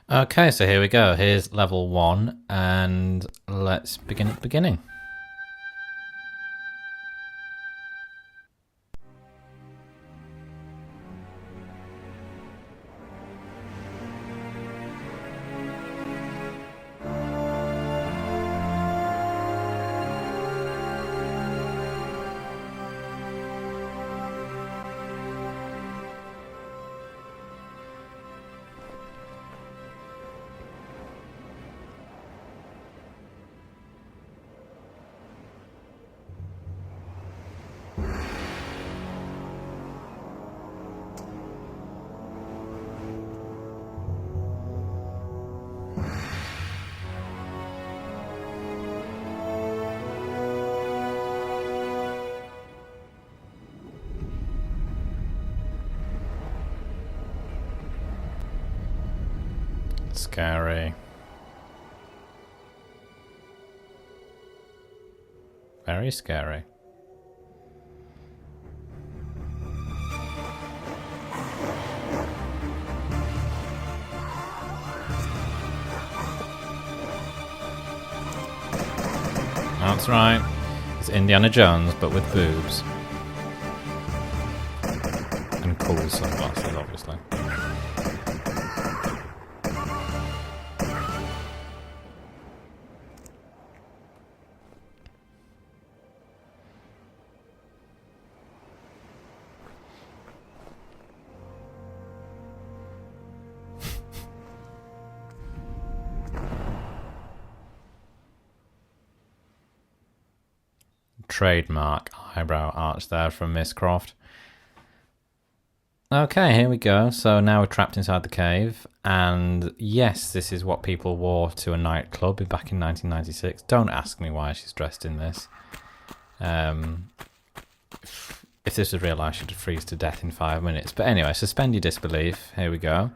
Okay, so here we go. Here's level 1, and let's begin at the beginning. Scary. Very scary. That's right. It's Indiana Jones, but with boobs. And cool sunglasses, obviously. Trademark eyebrow arch there from Miss Croft. Okay, here we go. So now we're trapped inside the cave, and yes, this is what people wore to a nightclub back in 1996. Don't ask me why she's dressed in this. If this was real life, she'd freeze to death in 5 minutes. But anyway, suspend your disbelief. Here we go.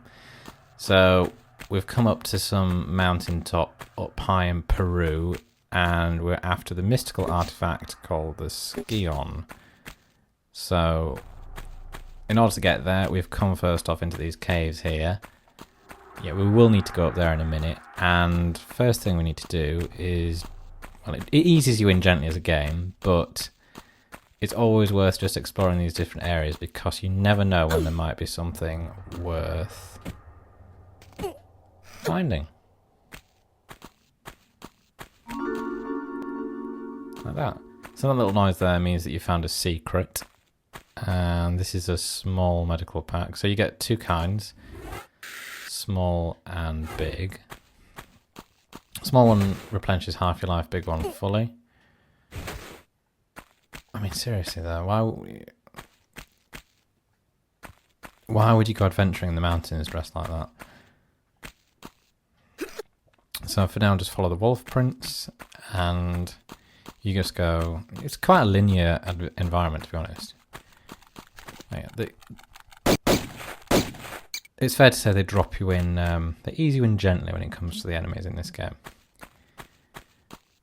So we've come up to some mountaintop up high in Peru, and we're after the mystical artifact called the Skion. So in order to get there, we've come first off into these caves here. Yeah, we will need to go up there in a minute, and first thing we need to do is, well, it eases you in gently as a game, but it's always worth just exploring these different areas because you never know when there might be something worth finding. Like that. So that little noise there means that you found a secret. And this is a small medical pack. So you get two kinds. Small and big. Small one replenishes half your life, big one fully. I mean, seriously though, why would you go adventuring in the mountains dressed like that? So for now, just follow the wolf prints, and you just go. It's quite a linear environment, to be honest. It's fair to say they drop you in. They ease you in gently when it comes to the enemies in this game.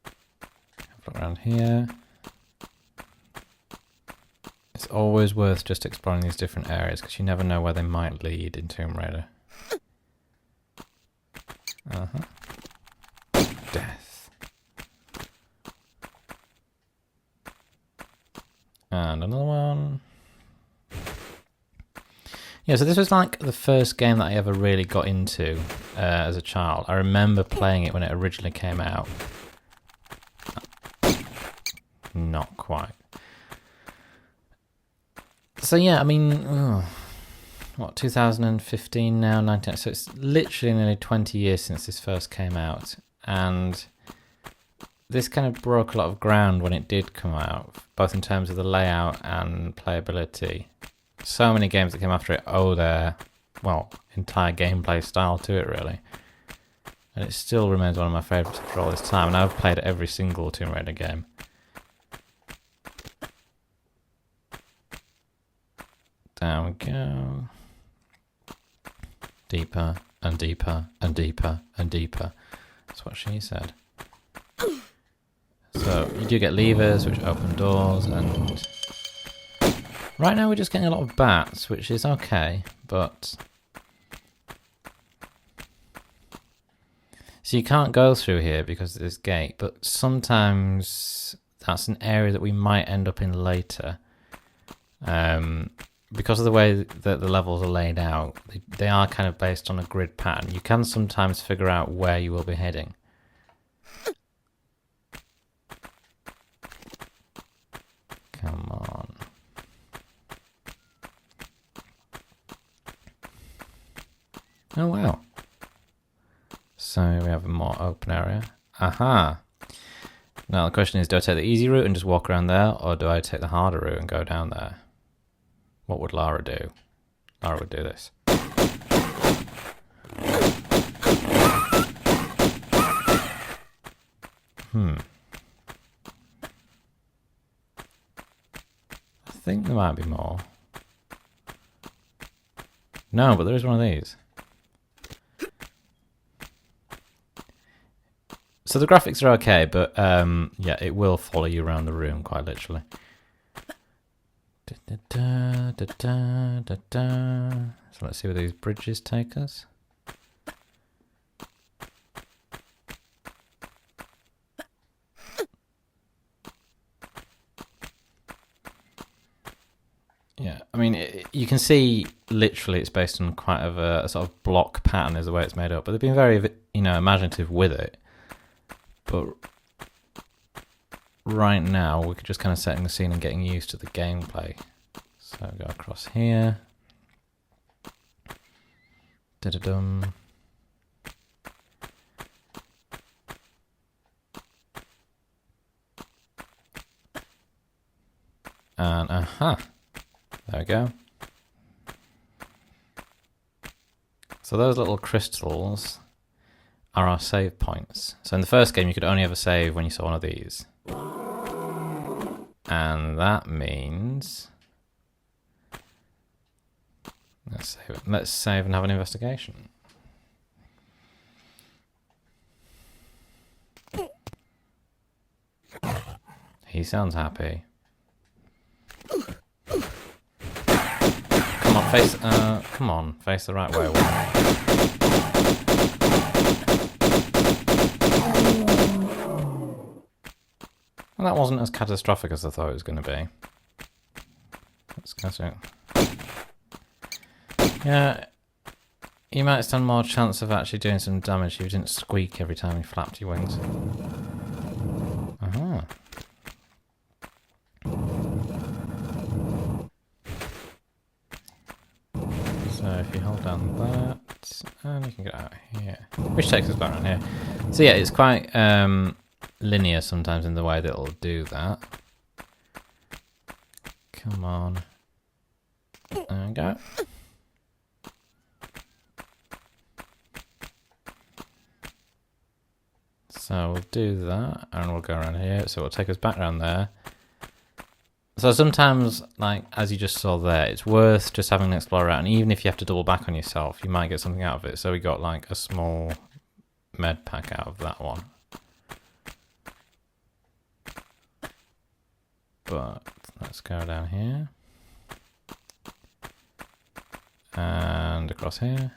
Have a look around here. It's always worth just exploring these different areas because you never know where they might lead in Tomb Raider. Death. And another one. Yeah, so this was like the first game that I ever really got into as a child. I remember playing it when it originally came out. Not quite. So yeah, I mean, what, 2015 now, 19, so it's literally nearly 20 years since this first came out, and this kind of broke a lot of ground when it did come out, both in terms of the layout and playability. So many games that came after it owe their, well, entire gameplay style to it, really. And it still remains one of my favourites for all this time, and I've played every single Tomb Raider game. Down we go. Deeper and deeper and deeper and deeper. That's what she said. So you do get levers which open doors, and right now we're just getting a lot of bats, which is okay, but So you can't go through here because of this gate, but sometimes that's an area that we might end up in later. Because of the way that the levels are laid out, they are kind of based on a grid pattern. You can sometimes figure out where you will be heading. Come on. Oh wow. So we have a more open area. Aha! Now the question is, do I take the easy route and just walk around there, or do I take the harder route and go down there? What would Lara do? Lara would do this. I think there might be more. No, but there is one of these. So the graphics are okay, but yeah, it will follow you around the room quite literally. So let's see where these bridges take us. Yeah, I mean, you can see literally it's based on quite a sort of block pattern is the way it's made up, but they've been very, imaginative with it. But right now, we're just kind of setting the scene and getting used to the gameplay. So go across here. Da-da-dum. And aha! There we go. So those little crystals are our save points. So in the first game, you could only ever save when you saw one of these. And that means... Let's save and have an investigation. He sounds happy. Come on, face the right way. Well, that wasn't as catastrophic as I thought it was going to be. Let's go through. Yeah, you might stand more chance of actually doing some damage if you didn't squeak every time you flapped your wings. Aha. So if you hold down that, and you can get out here. Which takes us back around here. So yeah, it's quite linear sometimes in the way that it'll do that. Come on. There we go. So we'll do that, and we'll go around here. So it'll take us back around there. So sometimes, like, as you just saw there, it's worth just having an explorer out, and even if you have to double back on yourself, you might get something out of it. So we got, like, a small med pack out of that one. But let's go down here. And across here.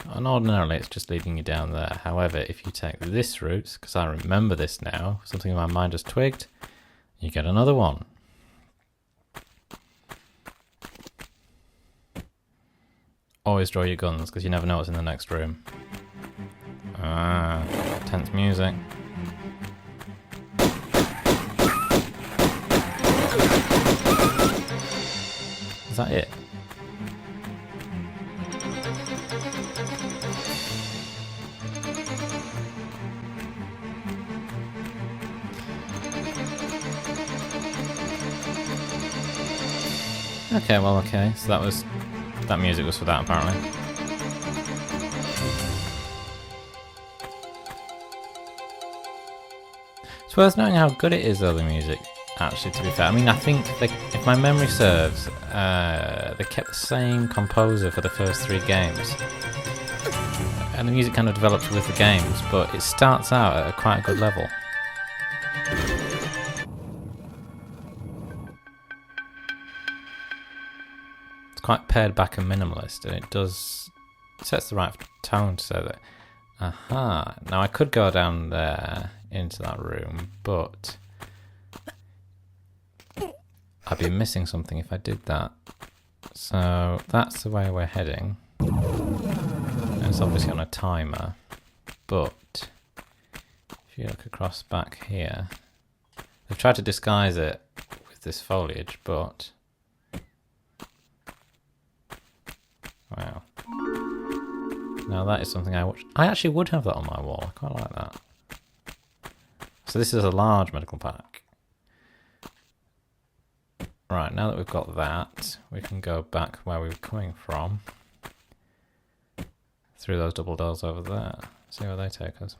And ordinarily it's just leading you down there. However, if you take this route, because I remember this now, something in my mind just twigged, you get another one. Always draw your guns, because you never know what's in the next room. Ah, tense music. Is that it? Okay, well, okay. So that music was for that, apparently. It's worth knowing how good it is, though, the music. Actually, to be fair, I mean, I think if my memory serves, they kept the same composer for the first 3 games, and the music kind of develops with the games. But it starts out at quite a good level. Quite pared back and minimalist, and it does sets the right tone to say that. Aha. Now I could go down there into that room, but I'd be missing something if I did that. So that's the way we're heading. And it's obviously on a timer, but if you look across back here, they've tried to disguise it with this foliage, but wow. Now that is something I watched. I actually would have that on my wall. I quite like that. So this is a large medical pack. Right, now that we've got that, we can go back where we were coming from. Through those double doors over there. See where they take us.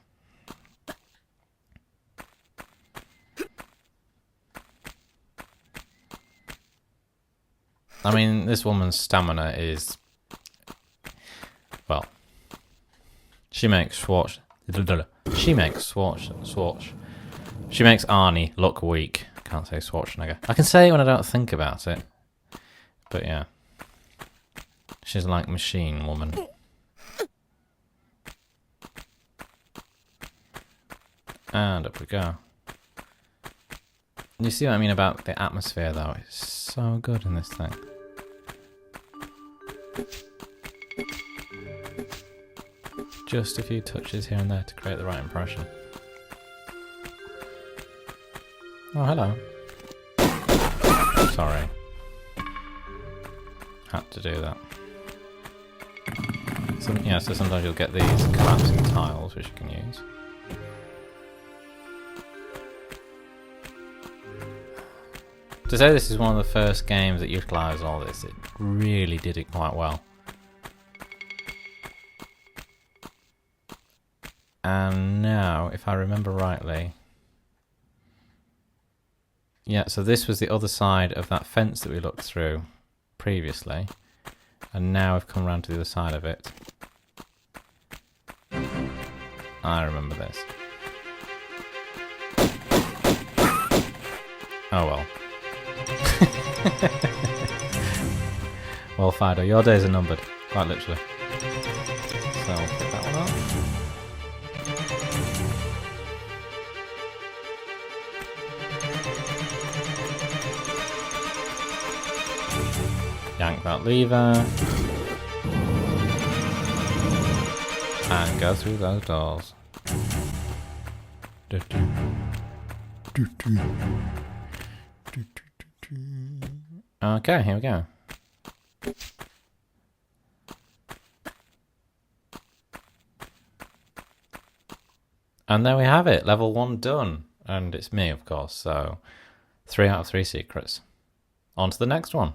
I mean, this woman's stamina is... well... She makes Schwartz... She makes Arnie look weak. Can't say Schwarzenegger. I can say it when I don't think about it. But yeah. She's like Machine Woman. And up we go. You see what I mean about the atmosphere though? It's so good in this thing. Just a few touches here and there to create the right impression. Oh, hello. Sorry. Had to do that. So, yeah, so sometimes you'll get these collapsing tiles which you can use. To say this is one of the first games that utilised all this, it really did it quite well. And now, if I remember rightly... yeah, so this was the other side of that fence that we looked through previously. And now we've come around to the other side of it. I remember this. Oh well. Well, Fido, your days are numbered, quite literally. So I'll pick that one up. Yank that lever. And go through those doors. Okay, here we go. And there we have it, level 1 done. And it's me, of course, so 3 out of 3 secrets. On to the next one.